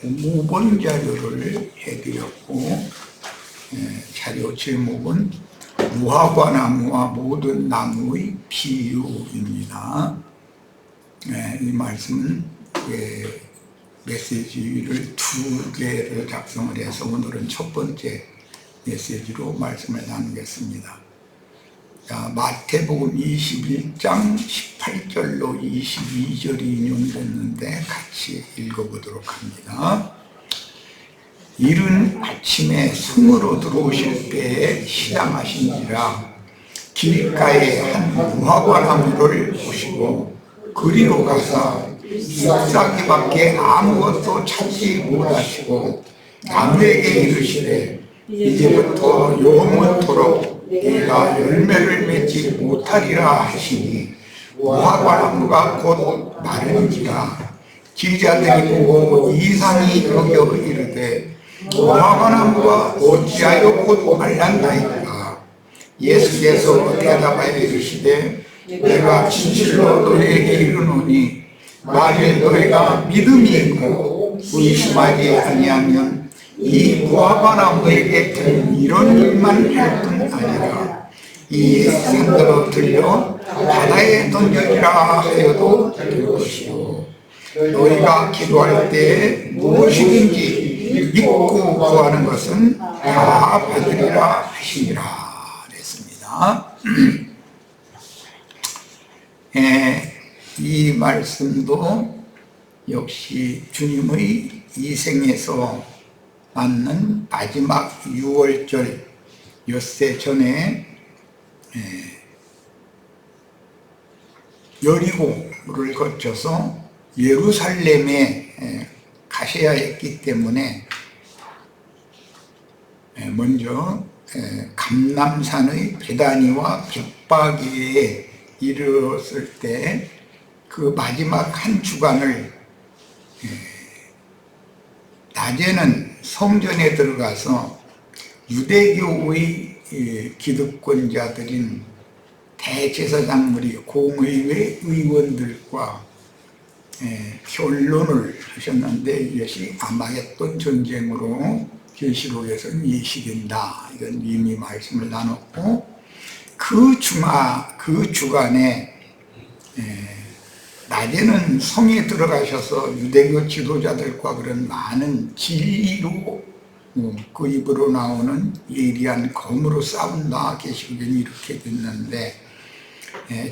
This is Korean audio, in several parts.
모본 자료를 해드렸고, 자료 제목은 무화과나무와 모든 나무의 비유입니다. 이 말씀은 메시지를 2개를 작성을 해서 오늘은 첫 번째 메시지로 말씀을 나누겠습니다. 자, 마태복음 21장 18절로 22절이 인용됐는데 같이 읽어보도록 합니다. 이른 아침에 성으로 들어오실 때에 시장하신지라 길가에 한 무화과나무를 보시고 그리로 가사 잎사귀밖에 아무것도 찾지 못하시고 나무에게 이르시되 이제부터 영원토록 내가 열매를 맺지 못하리라 하시니 무화과나무가 곧 마른지라 기자들이 보고 이상히 여겨 이르되 무화과나무가 어찌하여 곧 말랐나이까. 예수께서 대답하여 이르시되 내가 진실로 너희에게 이르노니 만일 너희가 믿음이 있고 의심하지 아니하면 이 무화과나무에게 든 이런 일만 할 뿐 아니라 이 생들어 들려 바다에 던져지라 하여도 될 것이요 너희가 기도할 때 무엇이든지 믿고 구하는 것은 다 받으리라 하시니라 그랬습니다. 이 말씀도 역시 주님의 이 생에서 맞는 마지막 6월절 엿새 전에 여리고를 거쳐서 예루살렘에 가셔야 했기 때문에 먼저 감람산의 베다니와 벳바기에 이르렀을 때 그 마지막 한 주간을 낮에는 성전에 들어가서 유대교의 기득권자들인 대제사장들이 공의회 의원들과 변론을 하셨는데 이것이 아마겟돈 전쟁으로 계시록에서는 예시된다. 이건 이미 말씀을 나눴고 그 주간에 낮에는 성에 들어가셔서 유대교 지도자들과 그런 많은 진리로 그 입으로 나오는 예리한 검으로 싸운다. 계시록에는 이렇게 됐는데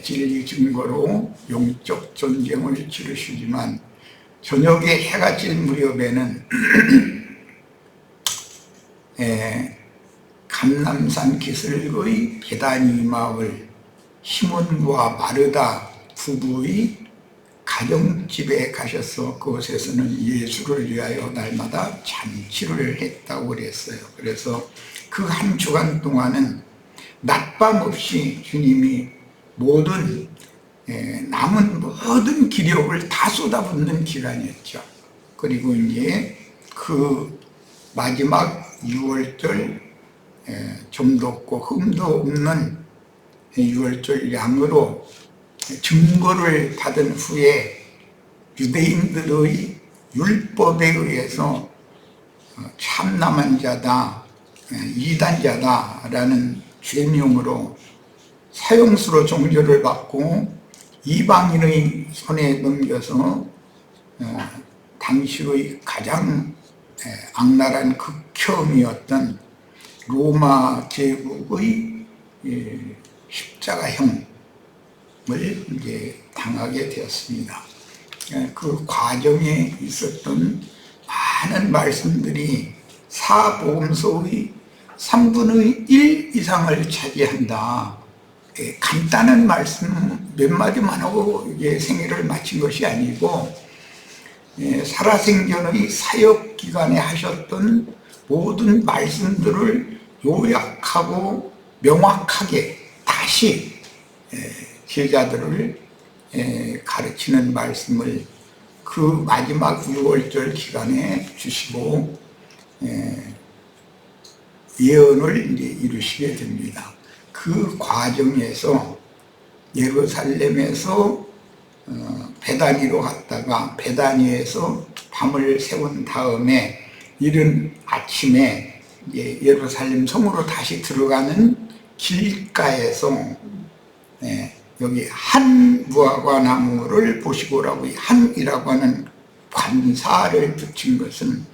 진리 증거로 영적 전쟁을 치르시지만 저녁에 해가 질 무렵에는 감람산 기슭의 베다니 마을 시몬과 마르다 부부의 가정집에 가셔서 그곳에서는 예수를 위하여 날마다 잔치를 했다고 그랬어요. 그래서 그 한 주간 동안은 낮밤 없이 주님이 모든 남은 모든 기력을 다 쏟아붓는 기간이었죠. 그리고 이제 그 마지막 6월절 좀도 없고 흠도 없는 6월절 양으로 증거를 받은 후에 유대인들의 율법에 의해서 참남한 자다, 이단자다라는 죄명으로 사형수로 종교를 받고 이방인의 손에 넘겨서 당시의 가장 악랄한 극혐이었던 로마 제국의 십자가형을 이제 당하게 되었습니다. 그 과정에 있었던 많은 말씀들이 사복음서의 3분의 1 이상을 차지한다. 간단한 말씀 몇 마디만 하고 이제 생애를 마친 것이 아니고 살아생전의 사역 기간에 하셨던 모든 말씀들을 요약하고 명확하게 다시 제자들을 가르치는 말씀을 그 마지막 6월절 기간에 주시고 예언을 이제 이루시게 됩니다. 그 과정에서 예루살렘에서 베다니로 갔다가 베다니에서 밤을 새운 다음에 이른 아침에 예루살렘 성으로 다시 들어가는 길가에서 여기 한 무화과 나무를 보시고라고, 한이라고 하는 관사를 붙인 것은,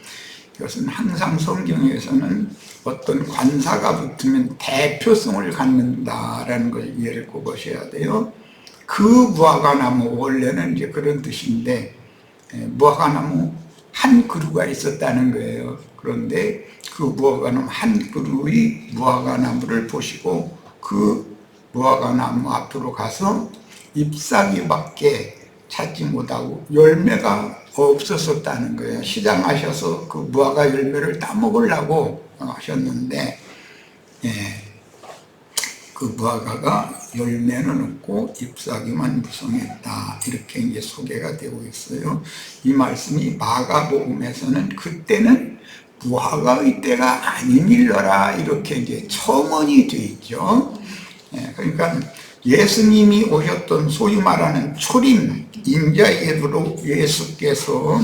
이것은 항상 성경에서는 어떤 관사가 붙으면 대표성을 갖는다라는 걸 이해를 꼭 하셔야 돼요. 그 무화과 나무, 원래는 이제 그런 뜻인데, 무화과 나무 한 그루가 있었다는 거예요. 그런데 그 무화과 나무 한 그루의 무화과 나무를 보시고 그 무화과 나무 앞으로 가서 잎사귀밖에 찾지 못하고 열매가 없었다는 거예요. 시장하셔서 그 무화과 열매를 따먹으려고 하셨는데, 그 무화과가 열매는 없고 잎사귀만 무성했다, 이렇게 이제 소개가 되고 있어요. 이 말씀이 마가복음에서는 그때는 무화과의 때가 아니밀러라, 이렇게 이제 첨언이 되어 있죠. 그러니까 예수님이 오셨던 소위 말하는 초림 인자예수로 예수께서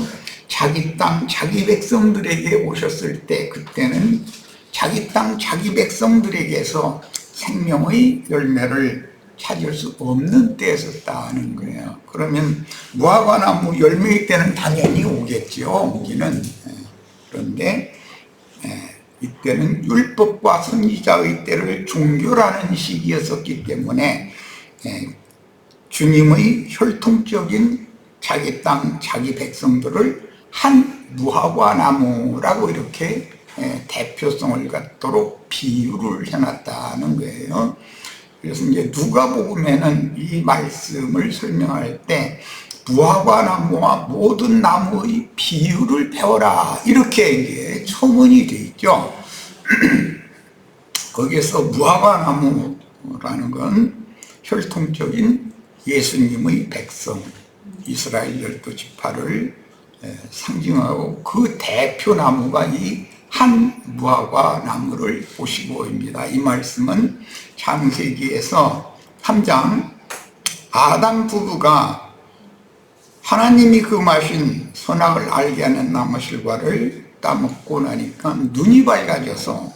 자기 땅 자기 백성들에게 오셨을 때, 그때는 자기 땅 자기 백성들에게서 생명의 열매를 찾을 수 없는 때였었다는 거예요. 그러면 무화과나무 열매의 때는 당연히 오겠죠, 오기는. 그런데 이때는 율법과 선지자의 때를 종교라는 시기였었기 때문에 주님의 혈통적인 자기 땅 자기 백성들을 한 무화과 나무라고 이렇게 대표성을 갖도록 비유를 해놨다는 거예요. 그래서 이제 누가복음에는 이 말씀을 설명할 때 무화과 나무와 모든 나무의 비유를 배워라, 이렇게 이제 첨언이 되어 있죠. 거기에서 무화과 나무라는 건 혈통적인 예수님의 백성 이스라엘 12지파를 상징하고, 그 대표 나무가 이 한 무화과 나무를 보시고입니다. 이 말씀은 창세기에서 3장 아담 부부가 하나님이 금하신 선악을 알게 하는 나무실과를 따먹고 나니까 눈이 밝아져서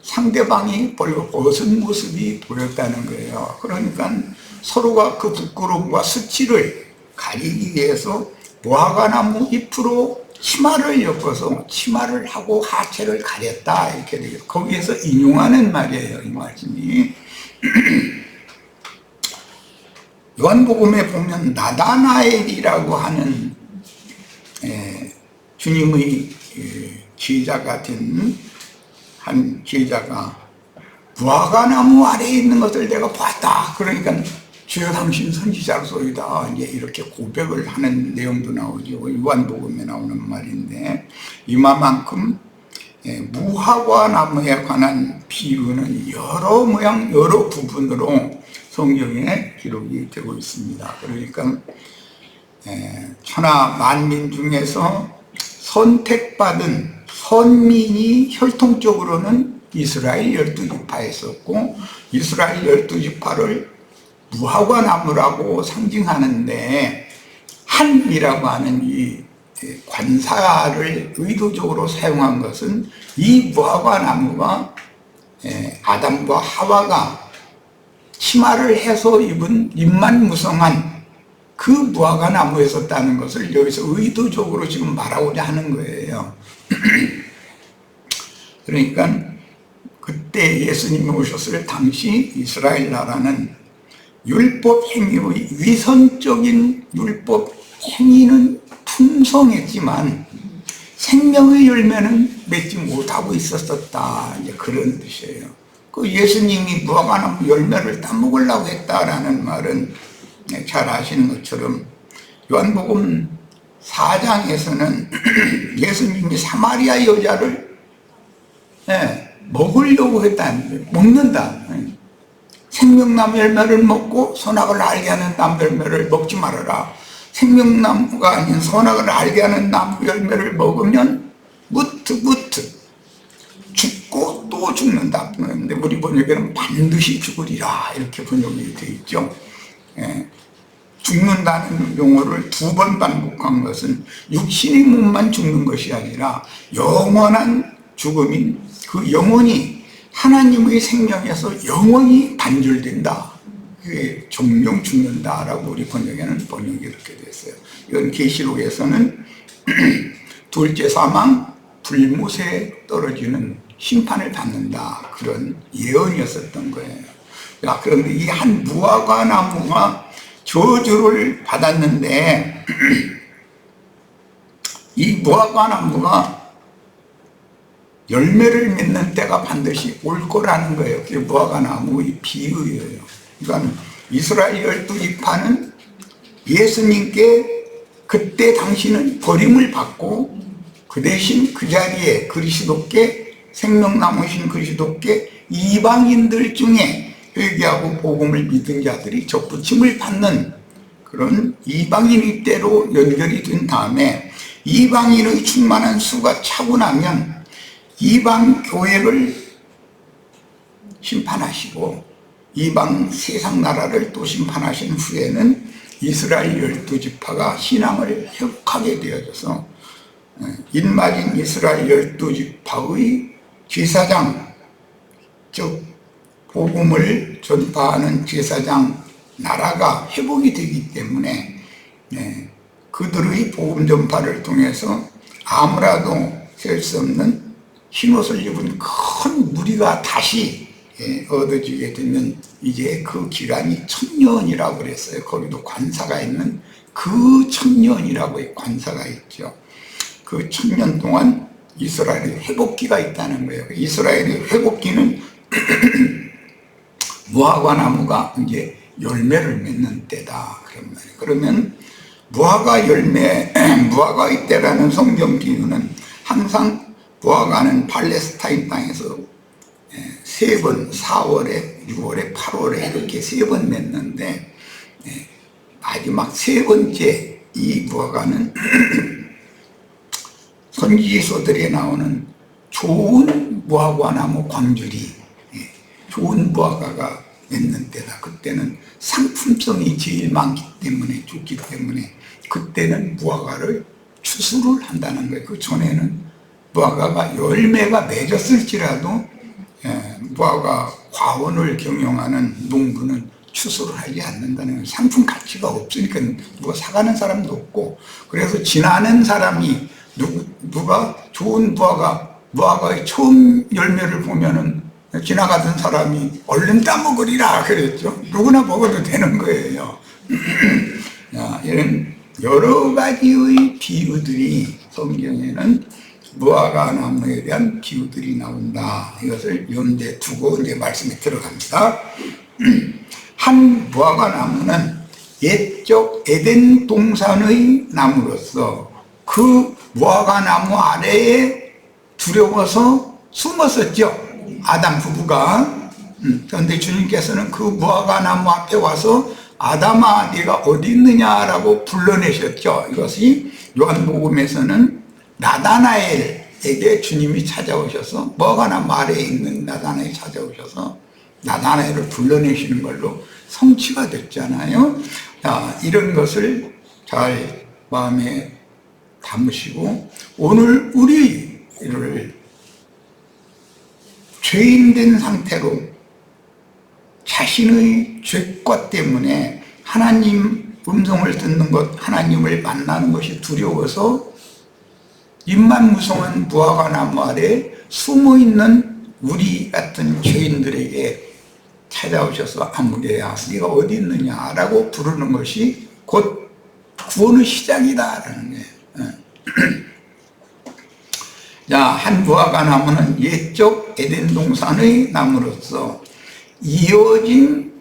상대방이 벌거벗은 모습이 보였다는 거예요. 그러니까 서로가 그 부끄러움과 수치를 가리기 위해서 무화과나무 잎으로 치마를 엮어서 치마를 하고 하체를 가렸다, 이렇게 되죠. 거기에서 인용하는 말이에요, 이 말씀이. 요한복음에 보면 나다나엘이라고 하는 주님의 제자가 된 한 제자가 무화과나무 아래에 있는 것을 내가 봤다, 그러니까 주여 당신 선지자로소이다, 이제 이렇게 고백을 하는 내용도 나오죠. 요한복음에 나오는 말인데, 이만큼 무화과나무에 관한 비유는 여러 모양 여러 부분으로 성경에 기록이 되고 있습니다. 그러니까 천하 만민 중에서 선택받은 선민이 혈통적으로는 이스라엘 12지파였었고, 이스라엘 12지파를 무화과나무라고 상징하는데, 한이라고 하는 이 관사를 의도적으로 사용한 것은 이 무화과나무가 아담과 하와가 치마를 해서 입은 잎만 무성한 그 무화과나무에 있었다는 것을 여기서 의도적으로 지금 말하고자 하는 거예요. 그러니까 그때 예수님이 오셨을 당시 이스라엘 나라는 율법 행위의 위선적인 율법 행위는 풍성했지만 생명의 열매는 맺지 못하고 있었다, 이제 그런 뜻이에요. 그 예수님이 무화과나무 열매를 따먹으려고 했다라는 말은 잘 아시는 것처럼 요한복음 4장에서는 예수님이 사마리아 여자를 먹으려고 했다는 거예요. 먹는다. 생명나무 열매를 먹고 선악을 알게 하는 나무 열매를 먹지 말아라. 생명나무가 아닌 선악을 알게 하는 나무 열매를 먹으면 무트 죽고 또 죽는다. 그런데 우리 번역에는 반드시 죽으리라, 이렇게 번역이 되어 있죠. 죽는다는 용어를 2번 반복한 것은 육신의 몸만 죽는 것이 아니라 영원한 죽음인 그 영혼이 하나님의 생명에서 영원히 단절된다. 그게 정령 죽는다라고 우리 번역에는 번역이 이렇게 됐어요. 이건 계시록에서는 둘째 사망, 불못에 떨어지는 심판을 받는다. 그런 예언이었었던 거예요. 야, 그런데 이 한 무화과 나무가 저주를 받았는데 이 무화과 나무가 열매를 맺는 때가 반드시 올 거라는 거예요. 그게 무화과 나무의 비유예요. 그러니까 이스라엘 12지파는 예수님께 그때 당신은 버림을 받고 그 대신 그 자리에 그리스도께 생명나무신 그리스도께 이방인들 중에 회개하고 복음을 믿은 자들이 접붙임을 받는 그런 이방인의 때로 연결이 된 다음에 이방인의 충만한 수가 차고 나면 이방 교회를 심판하시고 이방 세상 나라를 또 심판하신 후에는 이스라엘 12지파가 신앙을 회복하게 되어져서 인마진 이스라엘 12지파의 제사장, 즉 복음을 전파하는 제사장 나라가 회복이 되기 때문에 그들의 복음 전파를 통해서 아무라도 셀 수 없는 흰옷을 입은 큰 무리가 다시 얻어지게 되면 이제 그 기간이 1000년이라고 그랬어요. 거기도 관사가 있는 그 1000년이라고 관사가 있죠. 그 1000년 동안 이스라엘의 회복기가 있다는 거예요. 이스라엘의 회복기는 무화과 나무가 이제 열매를 맺는 때다. 그런 말이에요. 그러면 무화과 열매, 무화과의 때라는 성경 비유는 항상 무화과는 팔레스타인 땅에서 3번, 4월에, 6월에, 8월에 이렇게 3번 맺는데 마지막 3번째 이 무화과는 선지서들에 나오는 좋은 무화과 나무 광줄이 좋은 무화과가 맺는 때다. 그때는 상품성이 제일 많기 때문에 좋기 때문에 그때는 무화과를 추수를 한다는 거예요. 그 전에는 무화과가 열매가 맺었을지라도 무화과 과원을 경영하는 농부는 추수를 하지 않는다는 거예요. 상품 가치가 없으니까 누가 사가는 사람도 없고 그래서 지나는 사람이 누가 좋은 무화과의 처음 열매를 보면은 지나가던 사람이 얼른 따먹으리라 그랬죠. 누구나 먹어도 되는 거예요. 이런 여러 가지의 비유들이 성경에는 무화과 나무에 대한 비유들이 나온다. 이것을 염두에 두고 이제 말씀에 들어갑니다. 한 무화과 나무는 옛적 에덴 동산의 나무로서 그 무화과 나무 아래에 두려워서 숨었었죠. 아담 부부가. 그런데 주님께서는 그 무화과 나무 앞에 와서 아담아 네가 어디 있느냐라고 불러내셨죠. 이것이 요한복음에서는 나다나엘에게 주님이 찾아오셔서 무화과 나무 아래에 있는 나다나엘이 찾아오셔서 나다나엘을 불러내시는 걸로 성취가 됐잖아요. 자, 이런 것을 잘 마음에 담으시고 오늘 우리를 죄인된 상태로 자신의 죄과 때문에 하나님 음성을 듣는 것, 하나님을 만나는 것이 두려워서 입만무성한 무화과 나무 아래 숨어있는 우리 같은 죄인들에게 찾아오셔서 아무개야 네가 어디 있느냐라고 부르는 것이 곧 구원의 시작이다라는 거예요. 자, 한 무화과 나무는 옛적 에덴 동산의 나무로서 이어진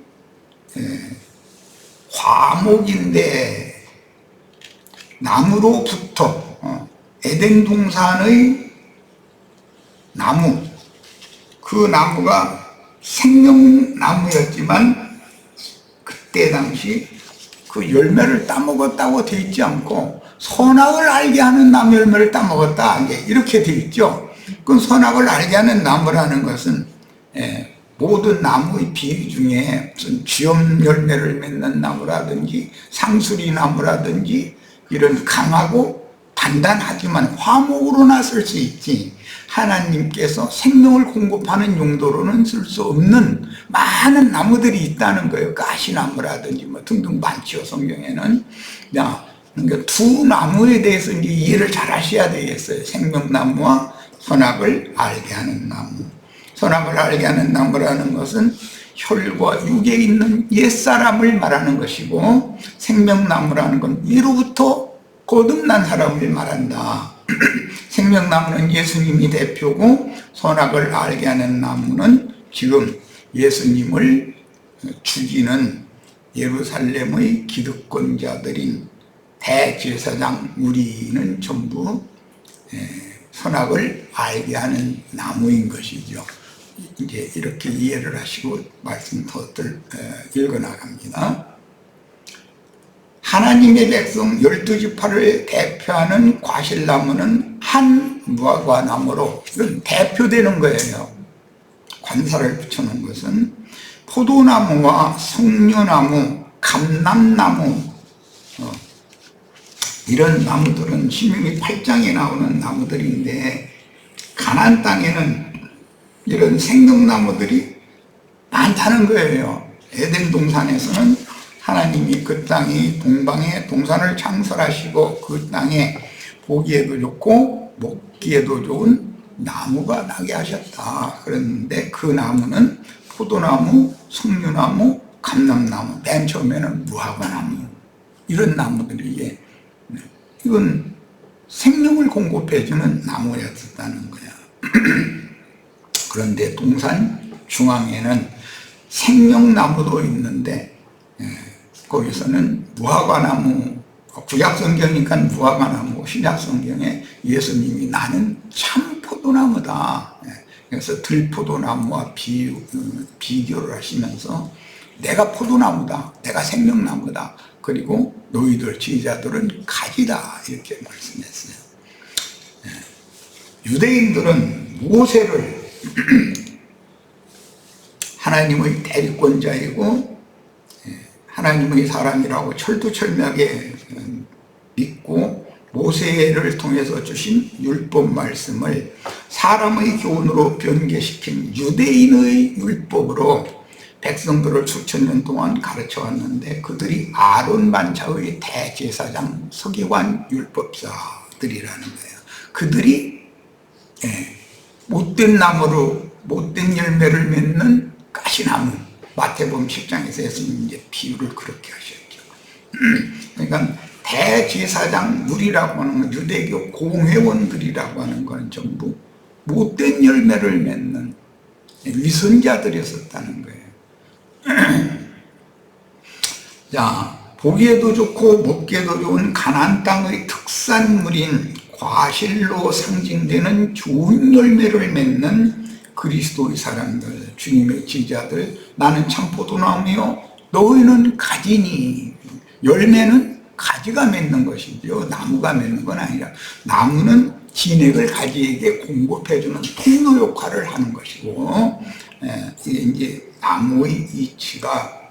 화목인데 나무로부터 에덴 동산의 나무, 그 나무가 생명나무였지만 그때 당시 그 열매를 따먹었다고 돼 있지 않고 선악을 알게 하는 나무 열매를 따먹었다 이렇게 돼 있죠. 그 선악을 알게 하는 나무라는 것은 모든 나무의 비유 중에 무슨 쥐엄 열매를 맺는 나무라든지 상수리 나무라든지 이런 강하고 단단하지만 화목으로나 쓸 수 있지, 하나님께서 생명을 공급하는 용도로는 쓸 수 없는 많은 나무들이 있다는 거예요. 가시나무라든지 뭐 등등 많죠, 성경에는. 그러니까 두 나무에 대해서 이제 이해를 잘 하셔야 되겠어요. 생명나무와 선악을 알게 하는 나무. 선악을 알게 하는 나무라는 것은 혈과 육에 있는 옛사람을 말하는 것이고, 생명나무라는 건 이로부터 거듭난 사람을 말한다. 생명나무는 예수님이 대표고, 선악을 알게 하는 나무는 지금 예수님을 죽이는 예루살렘의 기득권자들인 대제사장 우리는 전부 선악을 알게 하는 나무인 것이죠. 이제 이렇게 이해를 하시고 말씀 더 읽어나갑니다. 하나님의 백성 12지파를 대표하는 과실나무는 한 무화과나무로, 이건 대표되는 거예요. 관사를 붙여놓은 것은 포도나무와 석류나무, 감람나무, 이런 나무들은 신명기 8장에 나오는 나무들인데, 가나안 땅에는 이런 생명나무들이 많다는 거예요. 에덴 동산에서는 하나님이 그 땅이 동방에 동산을 창설하시고 그 땅에 보기에도 좋고 먹기에도 좋은 나무가 나게 하셨다. 그랬는데 그 나무는 포도나무, 석류나무, 감람나무, 맨 처음에는 무화과나무, 이런 나무들이, 이건 생명을 공급해주는 나무였다는 거야. 그런데 동산 중앙에는 생명나무도 있는데, 거기서는 무화과나무, 구약성경이니까 무화과나무, 신약성경에 예수님이 나는 참 포도나무다. 그래서 들포도나무와 비교를 하시면서 내가 포도나무다, 내가 생명나무다, 그리고 너희들 지휘자들은 가지다, 이렇게 말씀했어요. 유대인들은 모세를 하나님의 대리권자이고 하나님의 사람이라고 철두철미하게 믿고, 모세를 통해서 주신 율법 말씀을 사람의 교훈으로 변개시킨 유대인의 율법으로 백성들을 수천 년 동안 가르쳐 왔는데, 그들이 아론 반차의 대제사장 서기관 율법사들이라는 거예요. 그들이 못된 나무로 못된 열매를 맺는 가시나무, 마태복음 10장에서 예수님 이제 비유를 그렇게 하셨죠. 그러니까 대제사장 무리라고 하는 건, 유대교 공회원들이라고 하는 건 전부 못된 열매를 맺는 위선자들이었다는 거예요. 자, 보기에도 좋고 먹기에도 좋은 가나안 땅의 특산물인 과실로 상징되는 좋은 열매를 맺는 그리스도의 사람들, 주님의 지자들, 나는 참 포도나무요 너희는 가지니. 열매는 가지가 맺는 것이죠, 나무가 맺는 건 아니라. 나무는 진액을 가지에게 공급해주는 통로 역할을 하는 것이고, 이게 이제 나무의 이치가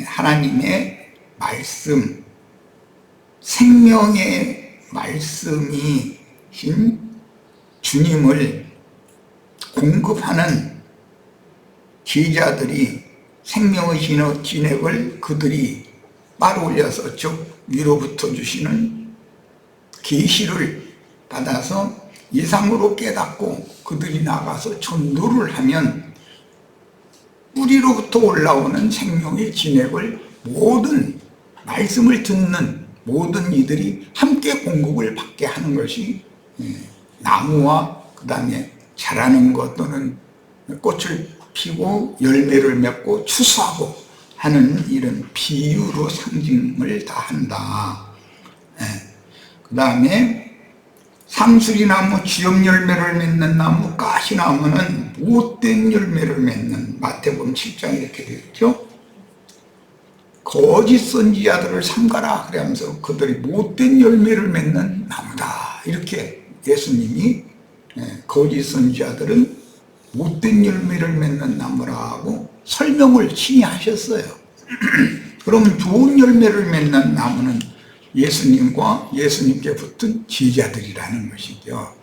하나님의 말씀, 생명의 말씀이신 주님을 공급하는 제자들이 생명의 진액을 그들이 빨아올려서, 즉 위로부터 주시는 계시를 받아서 예상으로 깨닫고 그들이 나가서 전도를 하면 뿌리로부터 올라오는 생명의 진액을 모든 말씀을 듣는 모든 이들이 함께 공급을 받게 하는 것이 나무와 그 다음에 자라는 것 또는 꽃을 피고 열매를 맺고 추수하고 하는 이런 비유로 상징을 다 한다. 그 다음에 상수리나무, 쥐엄 열매를 맺는 나무, 가시나무는 못된 열매를 맺는, 마태복음 7장 이렇게 되어 있죠. 거짓 선지자들을 삼가라 그러면서 그들이 못된 열매를 맺는 나무다, 이렇게 예수님이 거짓 선지자들은 못된 열매를 맺는 나무라고 설명을 친히 하셨어요. 그럼 좋은 열매를 맺는 나무는 예수님과 예수님께 붙은 제자들이라는 것이죠.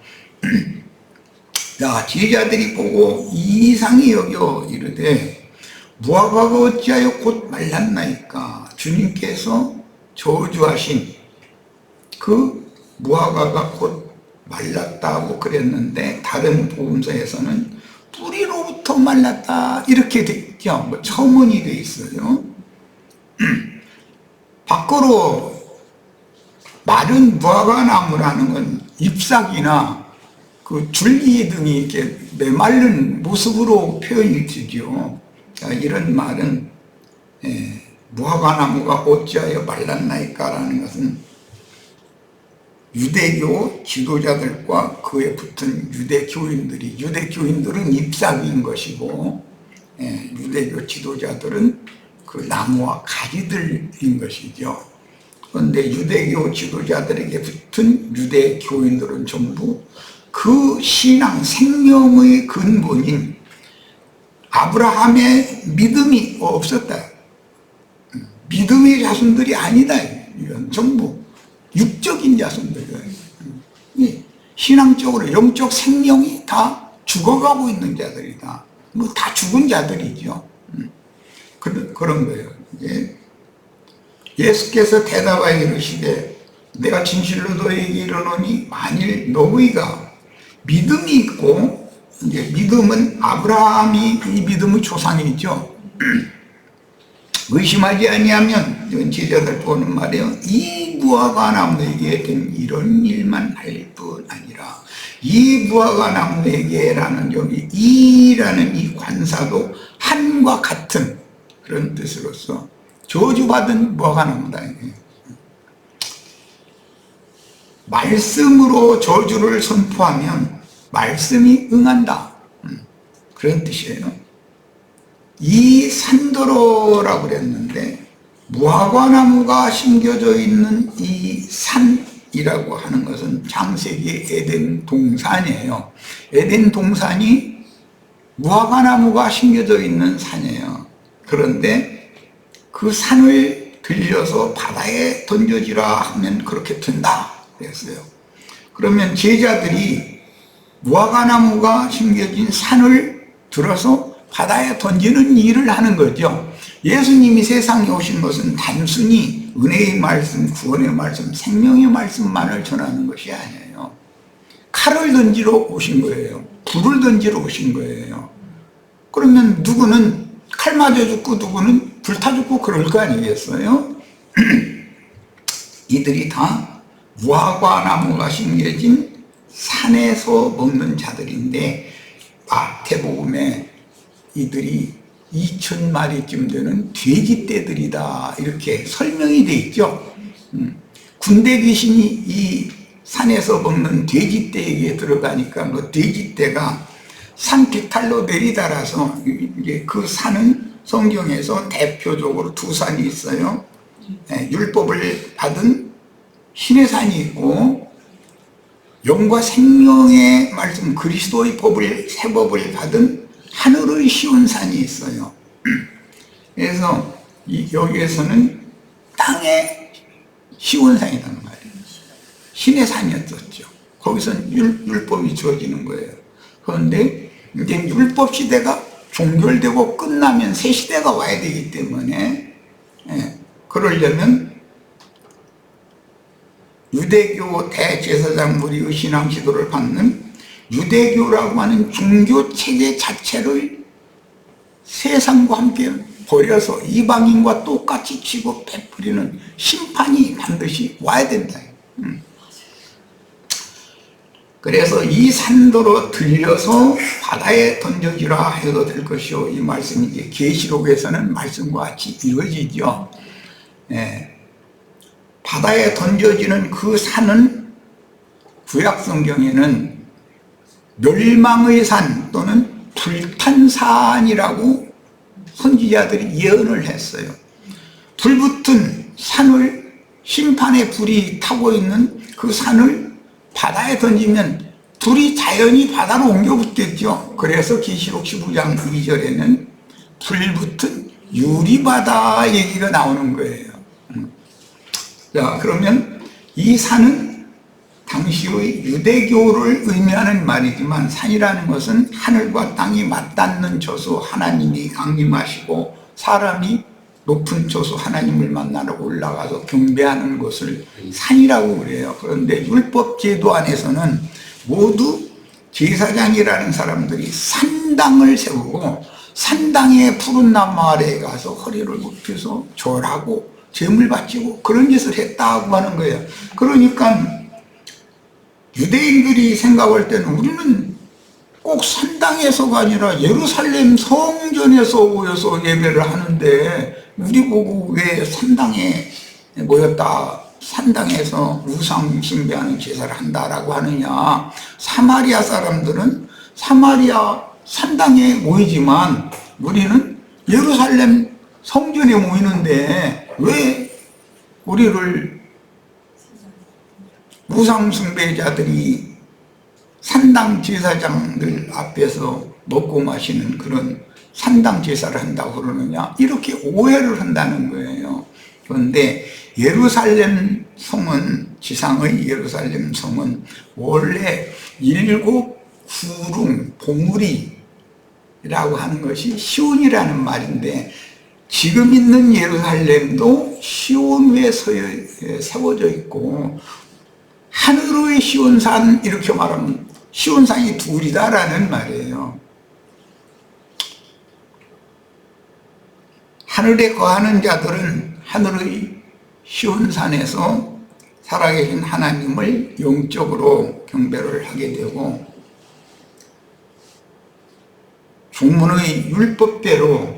자, 제자들이 보고 이상히 여겨 이르되 무화과가 어찌하여 곧 말랐나이까. 주님께서 저주하신 그 무화과가 곧 말랐다고 그랬는데 다른 복음서에서는 뿌리로부터 말랐다 이렇게 돼 있죠. 뭐 첨언이 돼 있어요. 밖으로 마른 무화과 나무라는 건 잎사귀나 그 줄기 등이 이렇게 메마른 모습으로 표현이 되죠. 이런 말은 무화과 나무가 어찌하여 말랐나이까라는 것은 유대교 지도자들과 그에 붙은 유대교인들은 잎사귀인 것이고, 유대교 지도자들은 그 나무와 가지들인 것이죠. 그런데 유대교 지도자들에게 붙은 유대교인들은 전부 그 신앙 생명의 근본인 아브라함의 믿음이 없었다. 믿음의 자손들이 아니다. 이건 전부 육적인 자손들이에요. 신앙적으로 영적 생명이 다 죽어가고 있는 자들이다. 뭐 다 죽은 자들이죠. 그런 거예요. 예수께서 대답하여 이르시되 내가 진실로 너에게 이르노니 만일 너희가 믿음이 있고, 이제 믿음은 아브라함이 이 믿음의 조상이죠. 의심하지 아니하면, 이건 제자들 보는 말이에요. 이 무화과 나무에게 된 이런 일만 할 뿐 아니라 이 무화과 나무에게라는 여기 이라는 이 관사도 한과 같은 그런 뜻으로서 저주받은 무화과 나무다. 말씀으로 저주를 선포하면 말씀이 응한다. 그런 뜻이에요. 이 산더러라고 그랬는데 무화과 나무가 심겨져 있는 이 산이라고 하는 것은 창세기 에덴 동산이에요. 에덴 동산이 무화과 나무가 심겨져 있는 산이에요. 그런데 그 산을 들려서 바다에 던져지라 하면 그렇게 된다 그랬어요. 그러면 제자들이 무화과 나무가 심겨진 산을 들어서 바다에 던지는 일을 하는 거죠. 예수님이 세상에 오신 것은 단순히 은혜의 말씀, 구원의 말씀, 생명의 말씀만을 전하는 것이 아니에요. 칼을 던지러 오신 거예요. 불을 던지러 오신 거예요. 그러면 누구는 칼 맞아 죽고 누구는 불타 죽고 그럴 거 아니겠어요? 이들이 다 무화과 나무가 심겨진 산에서 먹는 자들인데 마태복음에 이들이 2,000마리쯤 되는 돼지떼들이다 이렇게 설명이 돼 있죠. 군대 귀신이 이 산에서 먹는 돼지떼에게 들어가니까 그 돼지떼가 산 비탈로 내리달아서 이제 그 산은 성경에서 대표적으로 두 산이 있어요. 율법을 받은 신의 산이 있고 영과 생명의 말씀 그리스도의 법을 새 법을 받은 하늘의 시온산이 있어요. 그래서 여기에서는 땅의 시온산이라는 말이에요. 신의 산이었었죠. 거기서는 율법이 주어지는 거예요. 그런데 이제 율법 시대가 종결되고 끝나면 새 시대가 와야 되기 때문에 그러려면 유대교 대제사장 무리의 신앙 지도를 받는 유대교라고 하는 종교 체제 자체를 세상과 함께 버려서 이방인과 똑같이 치고 베풀이는 심판이 반드시 와야 된다. 그래서 이 산더러 들려서 바다에 던져지라 해도 될 것이요. 이 말씀이 이제 계시록에서는 말씀과 같이 이루어지죠. 바다에 던져지는 그 산은 구약 성경에는 멸망의 산 또는 불탄산이라고 선지자들이 예언을 했어요. 불붙은 산을 심판의 불이 타고 있는 그 산을 바다에 던지면 둘이 자연히 바다로 옮겨붙겠죠. 그래서 계시록 15장 2절에는 불붙은 유리바다 얘기가 나오는 거예요. 자, 그러면 이 산은 당시의 유대교를 의미하는 말이지만, 산이라는 것은 하늘과 땅이 맞닿는 저수, 하나님이 강림하시고 사람이 높은 저수 하나님을 만나러 올라가서 경배하는 것을 산이라고 그래요. 그런데 율법 제도 안에서는 모두 제사장이라는 사람들이 산당을 세우고 산당의 푸른 나무 아래에 가서 허리를 굽혀서 절하고 제물 바치고 그런 짓을 했다고 하는 거예요. 그러니까 유대인들이 생각할 때는 우리는 꼭 산당에서가 아니라 예루살렘 성전에서 모여서 예배를 하는데 우리 보고 왜 산당에 모였다, 산당에서 우상 숭배하는 제사를 한다라고 하느냐. 사마리아 사람들은 사마리아 산당에 모이지만 우리는 예루살렘 성전에 모이는데 왜 우리를 우상 숭배자들이 산당 제사장들 앞에서 먹고 마시는 그런 산당 제사를 한다고 그러느냐, 이렇게 오해를 한다는 거예요. 그런데 예루살렘 성은, 지상의 예루살렘 성은 원래 7 구름 봉우리라고 하는 것이 시온이라는 말인데, 지금 있는 예루살렘도 시온 위에 세워져 있고, 하늘의 시온산, 이렇게 말하면 시온산이 둘이다라는 말이에요. 하늘에 거하는 자들은 하늘의 시온산에서 살아계신 하나님을 영적으로 경배를 하게 되고, 종문의 율법대로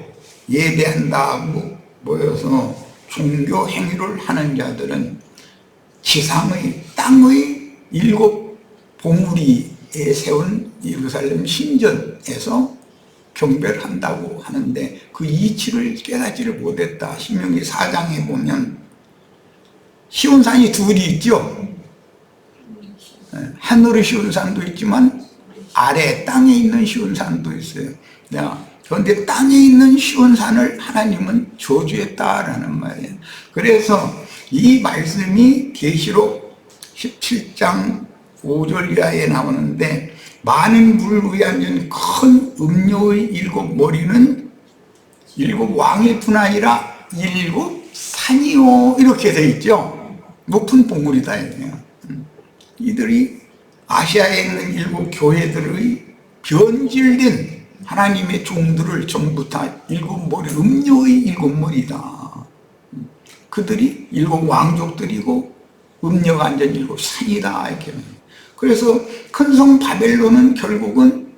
예배한다고 모여서 종교 행위를 하는 자들은 지상의 땅의 7 봉우리에 세운 예루살렘 신전에서 경배를 한다고 하는데 그 이치를 깨닫지를 못했다. 신명기 4장에 보면 시온산이 둘이 있죠. 하늘의 시온산도 있지만 아래 땅에 있는 시온산도 있어요. 그런데 땅에 있는 시온산을 하나님은 저주했다라는 말이에요. 그래서 이 말씀이 계시록 17장 5절 이하에 나오는데, 많은 물 위에 앉은 큰 음료의 7 머리는 7 왕일 뿐 아니라 7 산이요, 이렇게 되어 있죠. 높은 봉우리다 이거예요. 이들이 아시아에 있는 7 교회들의 변질된 하나님의 종들을 전부 다 7 머리, 음료의 7 머리다. 그들이 7 왕족들이고 음녀가 앉은 7 산이다 이렇게. 그래서 큰 성 바벨론은 결국은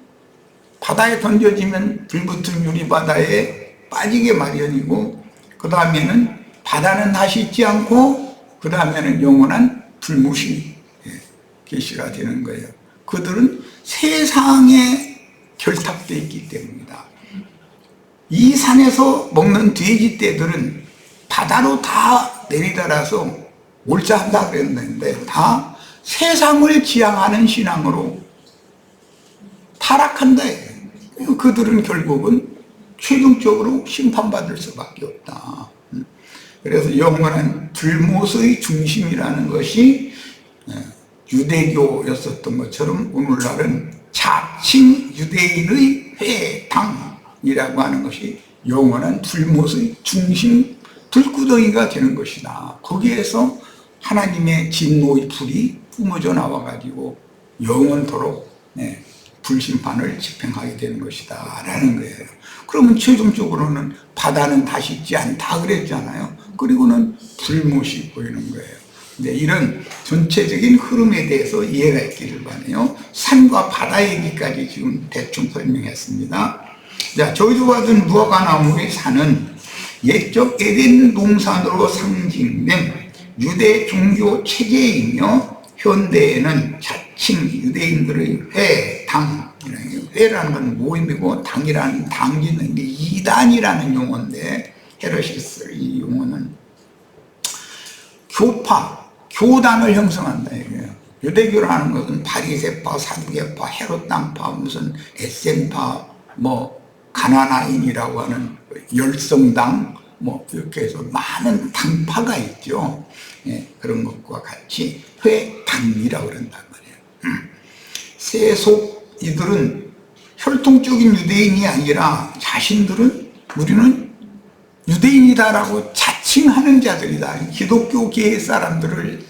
바다에 던져지면 불붙은 유리바다에 빠지게 마련이고, 그 다음에는 바다는 다시 있지 않고 그 다음에는 영원한 불못이 계시가 되는 거예요. 그들은 세상에 결탁되어 있기 때문이다. 이 산에서 먹는 돼지떼들은 바다로 다 내리달아서 몰자한다 그랬는데 다 세상을 지향하는 신앙으로 타락한다. 그들은 결국은 최종적으로 심판받을 수밖에 없다. 그래서 영원한 불못의 중심이라는 것이 유대교였었던 것처럼 오늘날은 자칭 유대인의 회당이라고 하는 것이 영원한 불못의 중심, 불구덩이가 되는 것이다. 거기에서 하나님의 진노의 불이 뿜어져 나와가지고 영원토록 불심판을 집행하게 되는 것이다 라는 거예요. 그러면 최종적으로는 바다는 다시 있지 않다 그랬잖아요. 그리고는 불못이 보이는 거예요. 네, 이런 전체적인 흐름에 대해서 이해가 있기를 바라요. 산과 바다 얘기까지 지금 대충 설명했습니다. 자, 저주받은 무화과 나무의 산은 옛적 에덴 동산으로 상징된 유대 종교 체제이며, 현대에는 자칭 유대인들의 회, 회라는 건 모임이고 당이라는 당기는 게 이단이라는 용어인데, 헤르시스 이 용어는 교파, 교단을 형성한다 이거예요. 유대교라는 것은 바리새파, 사두개파, 헤롯당파, 무슨 에센파, 뭐 가나나인이라고 하는 열성당, 뭐 이렇게 해서 많은 당파가 있죠. 예, 그런 것과 같이 회당이라고 그런단 말이에요. 세속 이들은 혈통적인 유대인이 아니라 자신들은 우리는 유대인이다라고 자칭하는 자들이다. 기독교계의 사람들을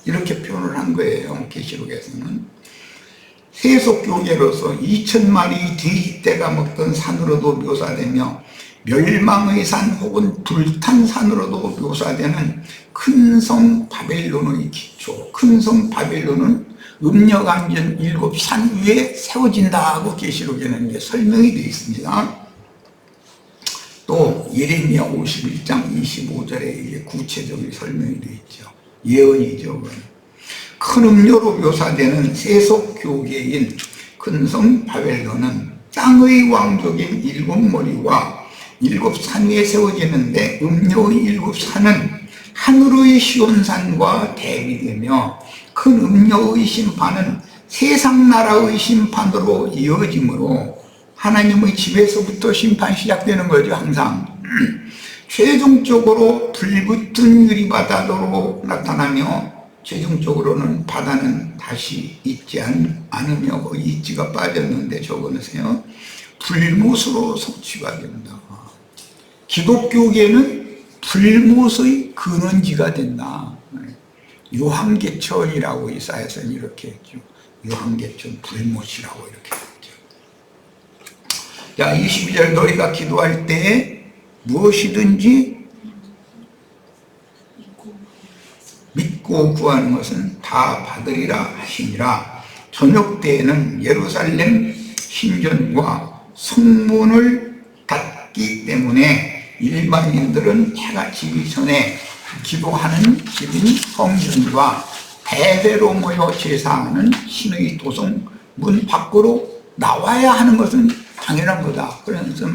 이렇게 표현을 한 거예요. 계시록에서는. 세속교계로서 2000마리 돼지떼가 먹던 산으로도 묘사되며 멸망의 산 혹은 불탄 산으로도 묘사되는 큰 성 바벨론의 기초, 큰 성 바벨론은 음력안전 7산 위에 세워진다 하고 계시록에는 이제 설명이 되어 있습니다. 또 예레미야 51장 25절에 이게 구체적인 설명이 되어 있죠. 예언이죠. 큰 음료로 묘사되는 세속교계인 큰 성 바벨론은 땅의 왕족인 7머리와 7산 위에 세워지는데 음료의 7산은 하늘의 시온산과 대비되며 큰 음료의 심판은 세상 나라의 심판으로 이어지므로 하나님의 집에서부터 심판이 시작되는 거죠. 항상 최종적으로 불붙은 유리바다로 나타나며 최종적으로는 바다는 다시 있지 않으며 거기 있지가 빠졌는데 적어놓으세요. 불못으로 성취가 된다. 기독교계는 불못의 근원지가 된다. 유황계천이라고 이사야서는 이렇게 했죠. 유황계천 불못이라고 이렇게 했죠. 자, 22절 너희가 기도할 때 무엇이든지 믿고 구하는 것은 다 받으리라 하시니라. 저녁 때에는 예루살렘 신전과 성문을 닫기 때문에 일반인들은 해가 지기 전에 기도하는 집인 성전과 대대로 모여 제사하는 신의 도성 문 밖으로 나와야 하는 것은 당연한 거다. 그래서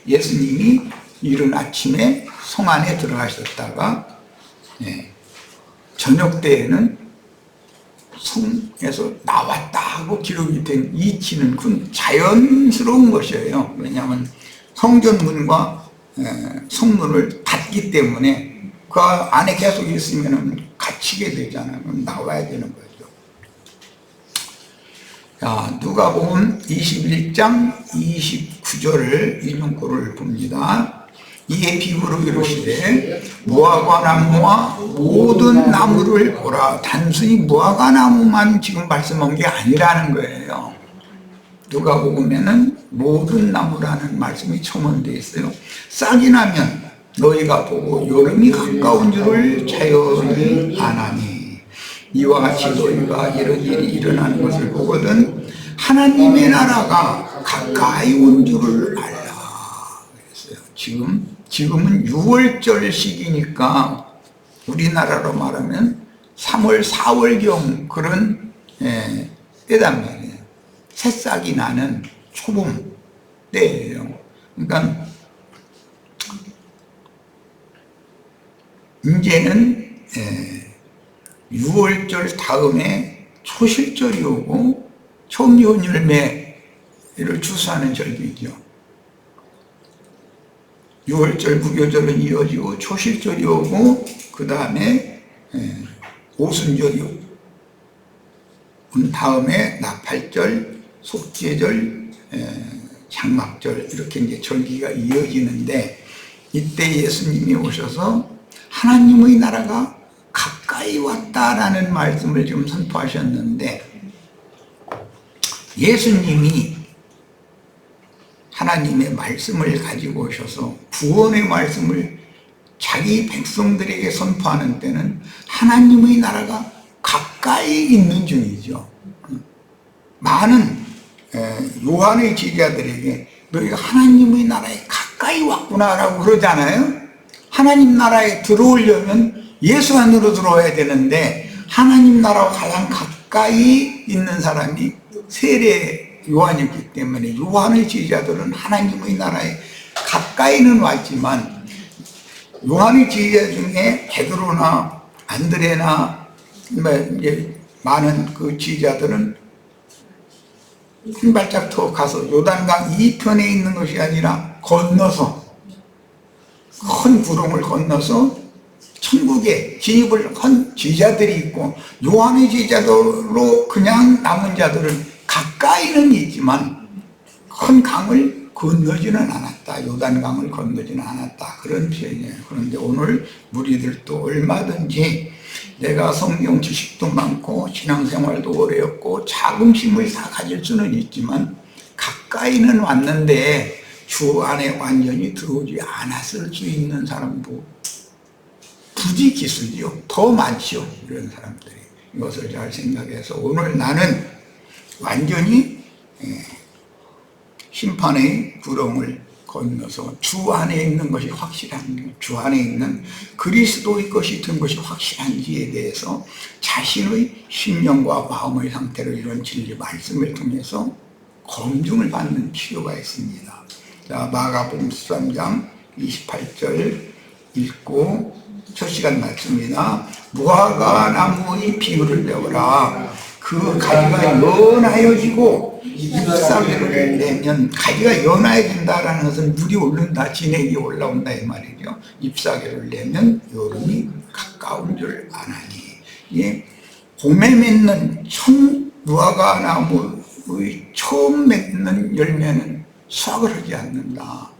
예수님이 이른 아침에 성 안에 들어가셨다가 저녁 때에는 성에서 나왔다 하고 기록이 된 이치는 그건 자연스러운 것이에요. 왜냐하면 성전 문과 성문을 닫기 때문에 그 안에 계속 있으면 갇히게 되잖아요. 그럼 나와야 되는 거죠. 자, 누가복음 21장 29절을 인용구를 봅니다. 이에 비유로 이르시되 무화과 나무와 모든 나무를 보라. 단순히 무화과 나무만 지금 말씀한 게 아니라는 거예요. 누가복음에는 모든 나무라는 말씀이 첨언되어 있어요. 싹이 나면 너희가 보고 여름이 가까운 줄을 자연히 아나니 이와 같이 너희가 이런 일이 일어나는 것을 보거든 하나님의 나라가 가까이 온 줄을 알라. 그랬어요. 지금은 6월절 시기니까 우리나라로 말하면 3월, 4월경 그런 때단 말이에요. 새싹이 나는 초봄 때예요. 그러니까 이제는 6월절 다음에 초실절이 오고 처음 열매를 추수하는 절기죠. 6월절 무교절은 이어지고 초실절이 오고 그 다음에 오순절이 온 다음에 나팔절, 속죄절, 장막절 이렇게 이제 절기가 이어지는데 이때 예수님이 오셔서 하나님의 나라가 가까이 왔다라는 말씀을 지금 선포하셨는데 예수님이 하나님의 말씀을 가지고 오셔서 구원의 말씀을 자기 백성들에게 선포하는 때는 하나님의 나라가 가까이 있는 중이죠. 많은 요한의 제자들에게 너희가 하나님의 나라에 가까이 왔구나라고 그러잖아요. 하나님 나라에 들어오려면 예수 안으로 들어와야 되는데 하나님 나라와 가장 가까이 있는 사람이 세례 요한이기 때문에 요한의 제자들은 하나님의 나라에 가까이는 왔지만 요한의 제자 중에 베드로나 안드레나 많은 그 지지자들은 한 발짝 더 가서 요단강 이편에 있는 것이 아니라 건너서 큰 구름을 건너서 천국에 진입을 한 제자들이 있고, 요한의 제자들로 그냥 남은 자들은 가까이는 있지만 큰 강을 건너지는 않았다. 요단강을 건너지는 않았다. 그런 표현이에요. 그런데 오늘 무리들도 얼마든지 내가 성경 지식도 많고 신앙생활도 오래였고 자긍심을 다 가질 수는 있지만 가까이는 왔는데 주 안에 완전히 들어오지 않았을 수 있는 사람도 부지 기수지요. 더 많지요. 이런 사람들이. 이것을 잘 생각해서 오늘 나는 완전히 심판의 구름을 건너서 주 안에 있는 것이 확실한, 주 안에 있는 그리스도의 것이 된 것이 확실한지에 대해서 자신의 심령과 마음의 상태를 이런 진리 말씀을 통해서 검증을 받는 필요가 있습니다. 자, 마가복음 13장 28절 읽고 첫 시간 말씀입니다. 무화과 나무의 비유를 배워라. 그 가지가 연하여지고 잎사귀를 내면, 가지가 연하여진다라는 것은 물이 오른다, 진액이 올라온다 이 말이죠. 잎사귀를 내면 여름이 가까운 줄 아나니. 예, 봄에 맺는 무화과 나무의 처음 맺는 열매는 수확을 하지 않는다.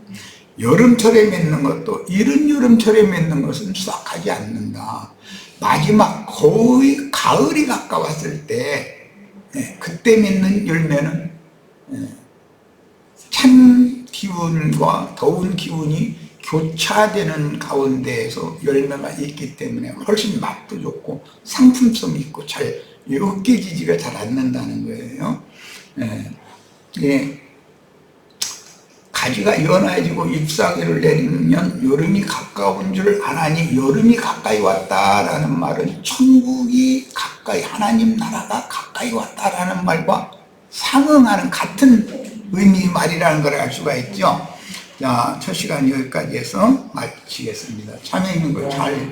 여름철에 맺는 것도 이른 여름철에 맺는 것은 수확하지 않는다. 마지막 거의 가을이 가까웠을 때 그때 맺는 열매는 찬 기운과 더운 기운이 교차되는 가운데에서 열매가 있기 때문에 훨씬 맛도 좋고 상품성이 있고 잘 으깨지지가 잘 않는다는 거예요. 가지가 연해지고 잎사귀를 내리면 여름이 가까운 줄 아나니, 여름이 가까이 왔다라는 말은 천국이 가까이, 하나님 나라가 가까이 왔다라는 말과 상응하는 같은 의미의 말이라는 걸 알 수가 있죠. 자, 첫 시간 여기까지 해서 마치겠습니다. 참여 있는 걸 잘